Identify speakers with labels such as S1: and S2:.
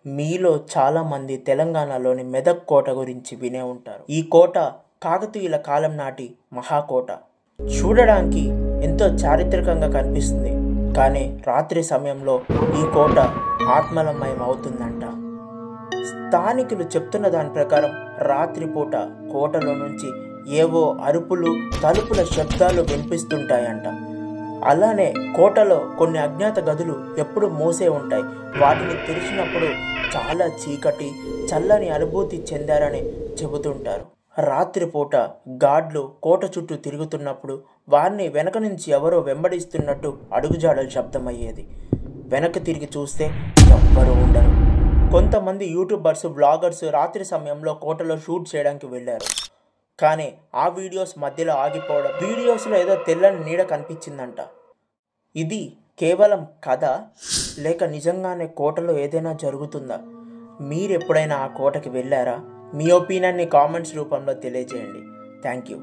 S1: మీలో చాలామంది తెలంగాణలోని మెదక్ కోట గురించి వినే ఉంటారు. ఈ కోట కాకతీయుల కాలం నాటి మహాకోట. చూడడానికి ఎంతో చారిత్రకంగా కనిపిస్తుంది, కానీ రాత్రి సమయంలో ఈ కోట ఆత్మలమయం అవుతుందంట. స్థానికులు చెప్తున్న దాని ప్రకారం రాత్రిపూట కోటలో నుంచి ఏవో అరుపులు, తలుపుల శబ్దాలు వినిపిస్తుంటాయంట. అలానే కోటలో కొన్ని అజ్ఞాత గదులు ఎప్పుడు మూసే ఉంటాయి. వాటిని తెరిచినప్పుడు చాలా చీకటి, చల్లని అనుభూతి చెందారని చెబుతుంటారు. రాత్రిపూట గార్డ్లు కోట చుట్టూ తిరుగుతున్నప్పుడు వారిని వెనక నుంచి ఎవరో వెంబడిస్తున్నట్టు అడుగుజాడలు శబ్దమయ్యేది. వెనక్కి తిరిగి చూస్తే ఎవ్వరూ ఉండరు. కొంతమంది యూట్యూబర్స్, బ్లాగర్స్ రాత్రి సమయంలో కోటలో షూట్ చేయడానికి వెళ్ళారు. కానీ ఆ వీడియోస్ మధ్యలో ఆగిపోవడం, వీడియోస్లో ఏదో తెల్లని నీడ కనిపించిందంట. ఇది కేవలం కథ, లేక నిజంగానే కోటలో ఏదైనా జరుగుతుందా? మీరు ఎప్పుడైనా ఆ కోటకి వెళ్ళారా? మీ ఒపీనియన్ని కామెంట్స్ రూపంలో తెలియజేయండి. Thank you.